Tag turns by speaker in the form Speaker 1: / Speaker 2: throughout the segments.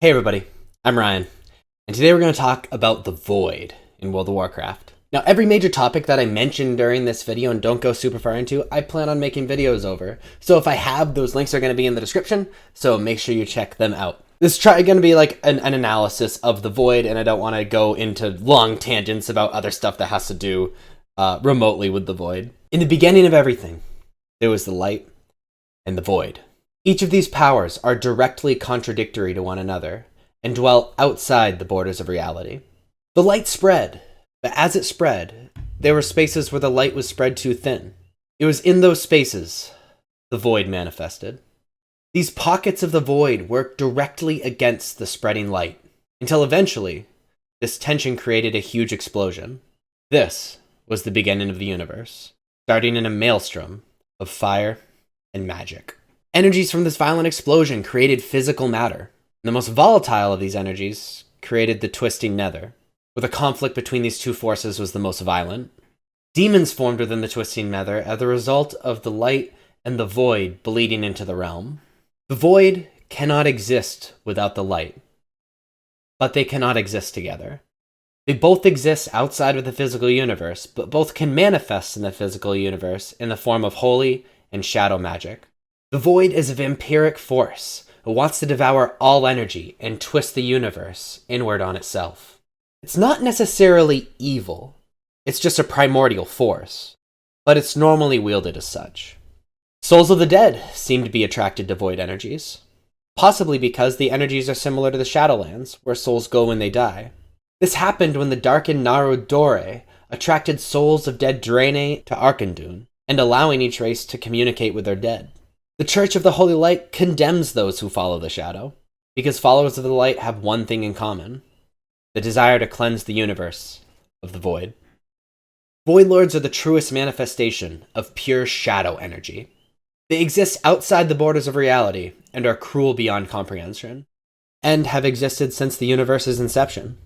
Speaker 1: Hey everybody, I'm Ryan, and today we're going to talk about the Void in World of Warcraft. Now, every major topic that I mention during this video and don't go super far into, I plan on making videos over. So if I have, those links are going to be in the description, so make sure you check them out. This is going to be like an analysis of the Void, and I don't want to go into long tangents about other stuff that has to do remotely with the Void. In the beginning of everything, there was the light and the Void. Each of these powers are directly contradictory to one another, and dwell outside the borders of reality. The light spread, but as it spread, there were spaces where the light was spread too thin. It was in those spaces the Void manifested. These pockets of the Void worked directly against the spreading light, until eventually, this tension created a huge explosion. This was the beginning of the universe, starting in a maelstrom of fire and magic. Energies from this violent explosion created physical matter. The most volatile of these energies created the twisting nether, where the conflict between these two forces was the most violent. Demons formed within the twisting nether as a result of the light and the Void bleeding into the realm. The Void cannot exist without the light, but they cannot exist together. They both exist outside of the physical universe, but both can manifest in the physical universe in the form of holy and shadow magic. The Void is a vampiric force who wants to devour all energy and twist the universe inward on itself. It's not necessarily evil, it's just a primordial force, but it's normally wielded as such. Souls of the dead seem to be attracted to Void energies, possibly because the energies are similar to the Shadowlands, where souls go when they die. This happened when the darkened Narudore attracted souls of dead Drainei to Auchindoun, and allowing each race to communicate with their dead. The Church of the Holy Light condemns those who follow the Shadow, because followers of the Light have one thing in common: the desire to cleanse the universe of the Void. Void Lords are the truest manifestation of pure shadow energy. They exist outside the borders of reality and are cruel beyond comprehension, and have existed since the universe's inception.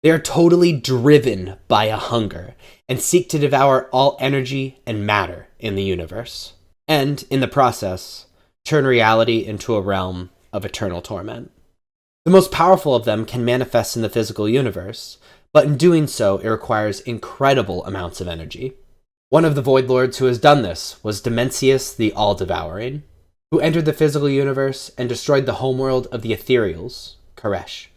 Speaker 1: They are totally driven by a hunger, and seek to devour all energy and matter in the universe, and, in the process, turn reality into a realm of eternal torment. The most powerful of them can manifest in the physical universe, but in doing so, it requires incredible amounts of energy. One of the Void Lords who has done this was Dimensius the All-Devouring, who entered the physical universe and destroyed the homeworld of the Ethereals, Koresh.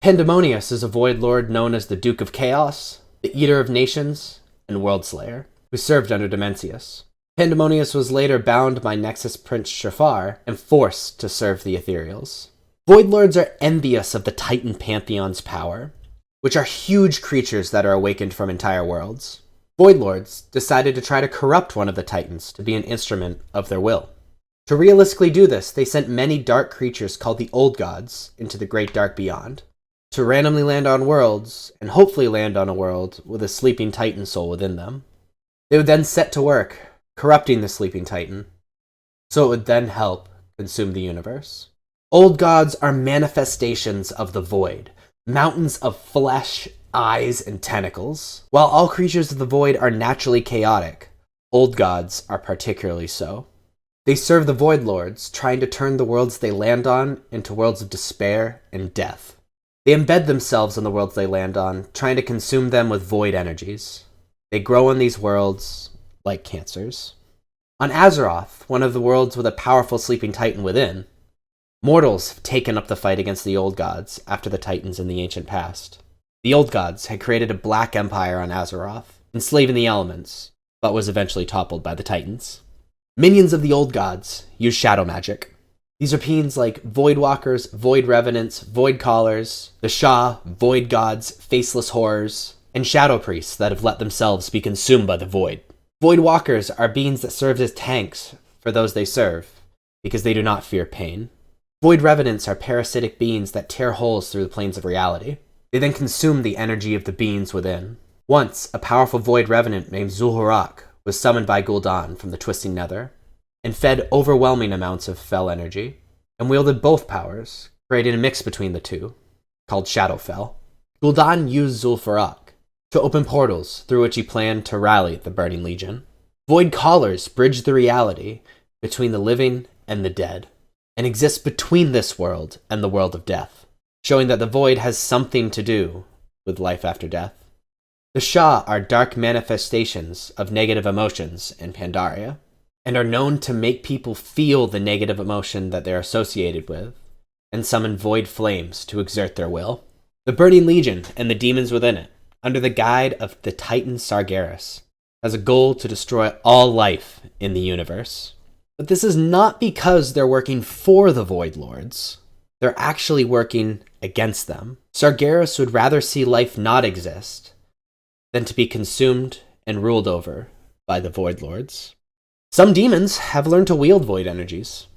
Speaker 1: Pandemonius is a Void Lord known as the Duke of Chaos, the Eater of Nations, and Worldslayer, who served under Dimensius. Pandemonius was later bound by Nexus-Prince Shaffar and forced to serve the Ethereals. Void Lords are envious of the Titan Pantheon's power, which are huge creatures that are awakened from entire worlds. Void Lords decided to try to corrupt one of the Titans to be an instrument of their will. To realistically do this, they sent many dark creatures called the Old Gods into the Great Dark Beyond, to randomly land on worlds, and hopefully land on a world with a sleeping Titan soul within them. They would then set to work corrupting the sleeping Titan, so it would then help consume the universe. Old Gods are manifestations of the Void, mountains of flesh, eyes, and tentacles. While all creatures of the Void are naturally chaotic, Old Gods are particularly so. They serve the Void Lords, trying to turn the worlds they land on into worlds of despair and death. They embed themselves in the worlds they land on, trying to consume them with Void energies. They grow in these worlds like cancers. On Azeroth, one of the worlds with a powerful sleeping Titan within, mortals have taken up the fight against the Old Gods after the Titans in the ancient past. The Old Gods had created a black empire on Azeroth, enslaving the elements, but was eventually toppled by the Titans. Minions of the Old Gods use shadow magic. These are beings like Voidwalkers, Void Revenants, Void Callers, the Shah, Void Gods, Faceless Horrors, and Shadowpriests that have let themselves be consumed by the Void. Voidwalkers are beings that serve as tanks for those they serve, because they do not fear pain. Void Revenants are parasitic beings that tear holes through the planes of reality. They then consume the energy of the beings within. Once, a powerful Void Revenant named Xhul'Horac was summoned by Gul'dan from the Twisting Nether, and fed overwhelming amounts of Fel energy, and wielded both powers, creating a mix between the two, called Shadowfell. Gul'dan used Xhul'Horac to open portals through which he planned to rally the Burning Legion. Void Callers bridge the reality between the living and the dead, and exist between this world and the world of death. showing that the void has something to do with life after death. The Sha are dark manifestations of negative emotions in Pandaria, and are known to make people feel the negative emotion that they're associated with, and summon void flames to exert their will. The Burning Legion and the demons within it, under the guide of the Titan Sargeras, has a goal to destroy all life in the universe. But this is not because they're working for the Void Lords. They're actually working against them. Sargeras would rather see life not exist than to be consumed and ruled over by the Void Lords. Some demons have learned to wield void energies.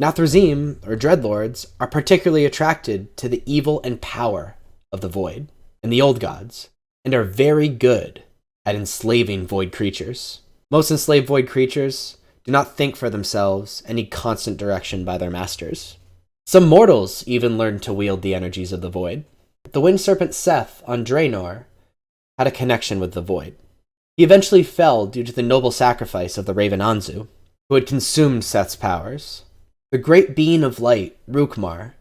Speaker 1: Nathrezim, or Dreadlords, are particularly attracted to the evil and power of the void and the old gods, and are very good at enslaving void creatures. Most enslaved void creatures do not think for themselves and need constant direction by their masters. Some mortals even learn to wield the energies of the void. The wind serpent Sethe on Draenei had a connection with the void. He eventually fell due to the noble sacrifice of the raven Anzu, who had consumed Sethe's powers. The great being of light, Rukhmar,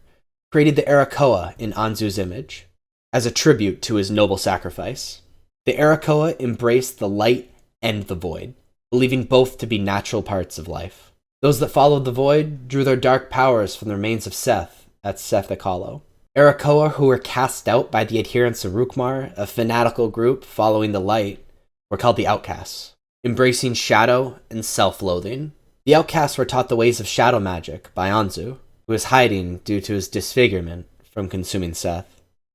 Speaker 1: created the Arakoa in Anzu's image, as a tribute to his noble sacrifice. The Arakoa embraced the light and the void, believing both to be natural parts of life. Those that followed the void drew their dark powers from the remains of Sethe at Sethikk Hollow. Arakoa who were cast out by the Adherents of Rukhmar, a fanatical group following the light, were called the Outcasts, embracing shadow and self-loathing. The Outcasts were taught the ways of shadow magic by Anzu, who was hiding due to his disfigurement from consuming Sethe.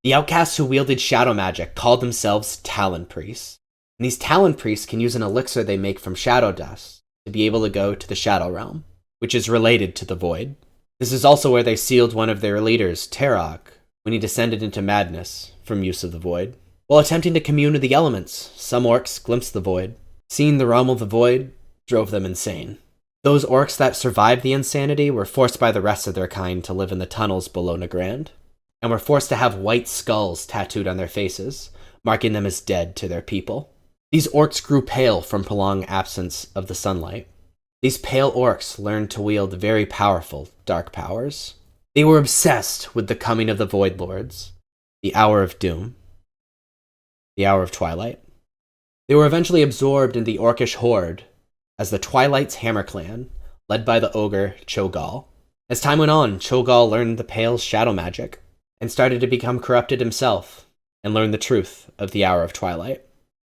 Speaker 1: The Outcasts who wielded shadow magic called themselves Talonpriests, and these Talonpriests can use an elixir they make from shadow dust to be able to go to the Shadow Realm, which is related to the Void. This is also where they sealed one of their leaders, Terokk, when he descended into madness from use of the Void. While attempting to commune with the elements, some orcs glimpsed the Void. Seeing the realm of the Void drove them insane. Those orcs that survived the insanity were forced by the rest of their kind to live in the tunnels below Nagrand, and were forced to have white skulls tattooed on their faces, marking them as dead to their people. These orcs grew pale from prolonged absence of the sunlight. These pale orcs learned to wield very powerful dark powers. They were obsessed with the coming of the Void Lords, the Hour of Doom, the Hour of Twilight. They were eventually absorbed in the Orcish horde as the Twilight Hammer clan, led by the ogre Cho'gall. As time went on, Cho'gall learned the Pale's shadow magic, and started to become corrupted himself, and learned the truth of the Hour of Twilight,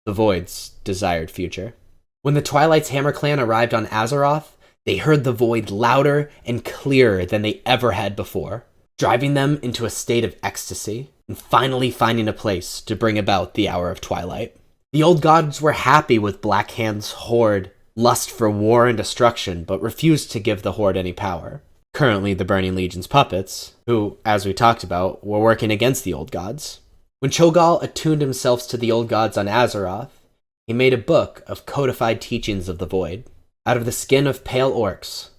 Speaker 1: the Void's desired future. When the Twilight Hammer clan arrived on Azeroth, they heard the Void louder and clearer than they ever had before, driving them into a state of ecstasy, and finally finding a place to bring about the Hour of Twilight. The old gods were happy with Black Hand's horde lust for war and destruction, but refused to give the horde any power. Currently the Burning Legion's puppets, who, as we talked about, were working against the old gods. When Cho'gall attuned himself to the old gods on Azeroth, he made a book of codified teachings of the Void, out of the skin of pale orcs,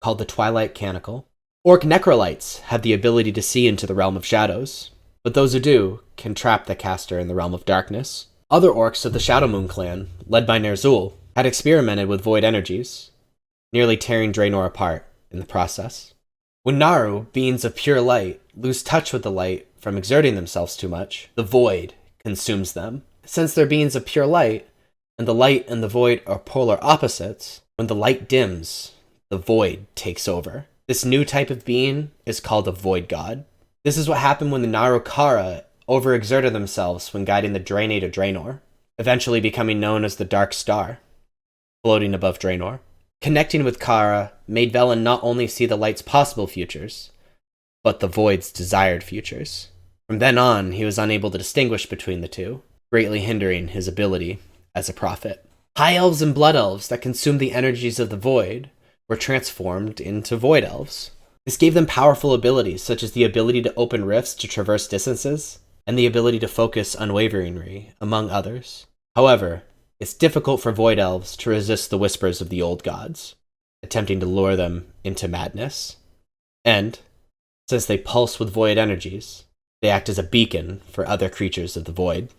Speaker 1: called the Twilight Canticle. Orc necrolytes have the ability to see into the realm of shadows, but those who do can trap the caster in the realm of darkness. Other orcs of the Shadowmoon Clan, led by Ner'zhul, had experimented with void energies, nearly tearing Draenei apart in the process. When Naaru, beings of pure light, lose touch with the light from exerting themselves too much, the void consumes them. Since they're beings of pure light, and the light and the void are polar opposites, when the light dims, the void takes over. This new type of being is called a void god. This is what happened when the Naaru Kara overexerted themselves when guiding the Drainei to Draenei, eventually becoming known as the Dark Star, floating above Draenei. Connecting with Kara made Velen not only see the light's possible futures, but the void's desired futures. From then on, he was unable to distinguish between the two, greatly hindering his ability as a prophet. High elves and blood elves that consumed the energies of the void were transformed into void elves. This gave them powerful abilities, such as the ability to open rifts to traverse distances, and the ability to focus unwaveringly, among others. However, it's difficult for void elves to resist the whispers of the old gods, attempting to lure them into madness. And, since they pulse with void energies, they act as a beacon for other creatures of the void.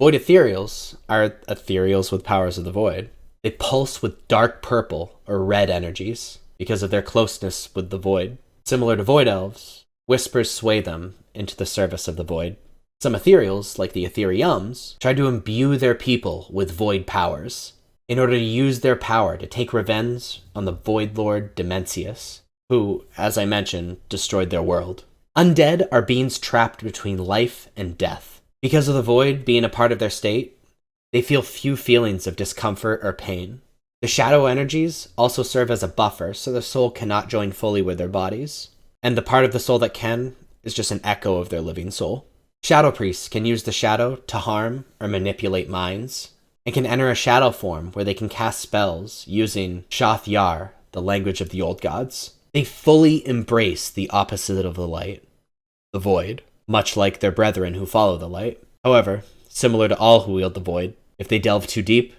Speaker 1: Void Ethereals are Ethereals with powers of the void. They pulse with dark purple or red energies because of their closeness with the void. Similar to void elves, whispers sway them into the service of the void. Some Ethereals, like the Ethereums, tried to imbue their people with void powers in order to use their power to take revenge on the Void Lord Dimensius, who, as I mentioned, destroyed their world. Undead are beings trapped between life and death. Because of the void being a part of their state, they feel few feelings of discomfort or pain. The shadow energies also serve as a buffer, so the soul cannot join fully with their bodies. And the part of the soul that can is just an echo of their living soul. Shadow priests can use the shadow to harm or manipulate minds, and can enter a shadow form where they can cast spells using Shath Yar, the language of the old gods. They fully embrace the opposite of the light, the void, much like their brethren who follow the light. However, similar to all who wield the void, if they delve too deep,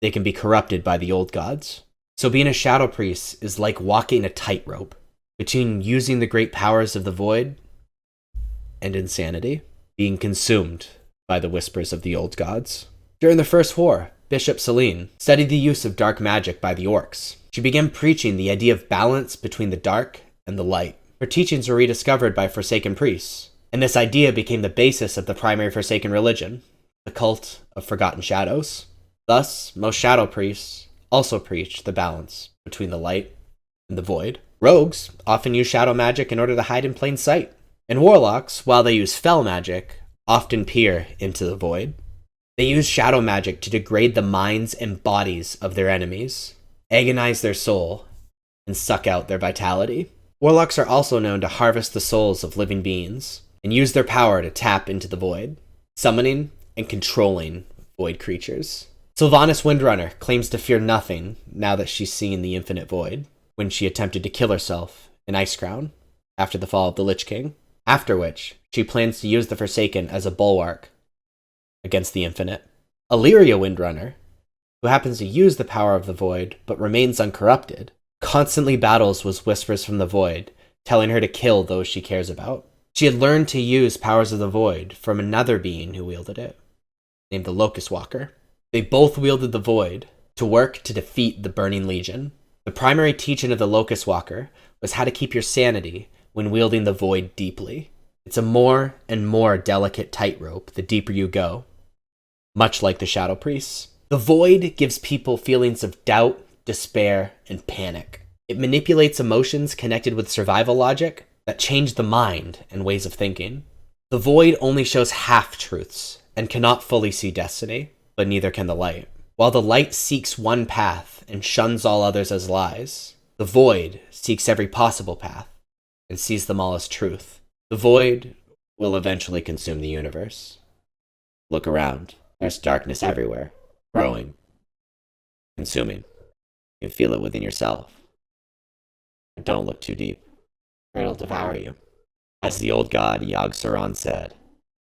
Speaker 1: they can be corrupted by the old gods. So being a shadow priest is like walking a tightrope between using the great powers of the void and insanity, being consumed by the whispers of the old gods. During the First War, Bishop Selene studied the use of dark magic by the Orcs. She began preaching the idea of balance between the dark and the light. Her teachings were rediscovered by Forsaken priests, and this idea became the basis of the primary Forsaken religion, the cult of Forgotten Shadows. Thus, most shadow priests also preach the balance between the light and the void. Rogues often use shadow magic in order to hide in plain sight, and warlocks, while they use Fel Magic, often peer into the void. They use shadow magic to degrade the minds and bodies of their enemies, agonize their soul, and suck out their vitality. Warlocks are also known to harvest the souls of living beings, and use their power to tap into the void, summoning and controlling void creatures. Sylvanas Windrunner claims to fear nothing now that she's seen the infinite void, when she attempted to kill herself in Icecrown after the fall of the Lich King, after which she plans to use the Forsaken as a bulwark against the infinite. Illyria Windrunner, who happens to use the power of the void but remains uncorrupted, constantly battles with whispers from the void, telling her to kill those she cares about. She had learned to use powers of the void from another being who wielded it, named the Locust Walker. They both wielded the void to work to defeat the Burning Legion. The primary teaching of the Locust Walker was how to keep your sanity when wielding the void deeply. It's a more and more delicate tightrope the deeper you go, much like the Shadow Priests. The void gives people feelings of doubt, despair, and panic. It manipulates emotions connected with survival logic that change the mind and ways of thinking. The void only shows half-truths and cannot fully see destiny, but neither can the light. While the light seeks one path and shuns all others as lies, the void seeks every possible path and sees them all as truth. The void will eventually consume the universe. Look around. There's darkness everywhere, growing, consuming. You can feel it within yourself. But don't look too deep, or it'll devour you. As the old god Yogg-Saron said,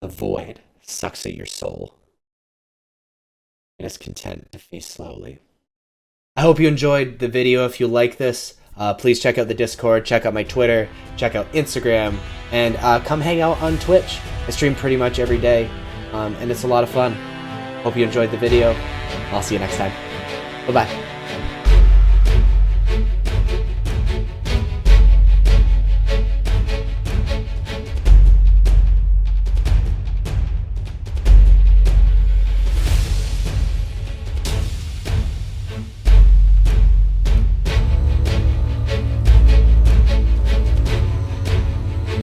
Speaker 1: the void sucks at your soul and is content to feast slowly. I hope you enjoyed the video. If you like this, please check out the Discord, check out my Twitter, check out Instagram, and come hang out on Twitch. I stream pretty much every day, and it's a lot of fun. Hope you enjoyed the video. I'll see you next time. Bye-bye.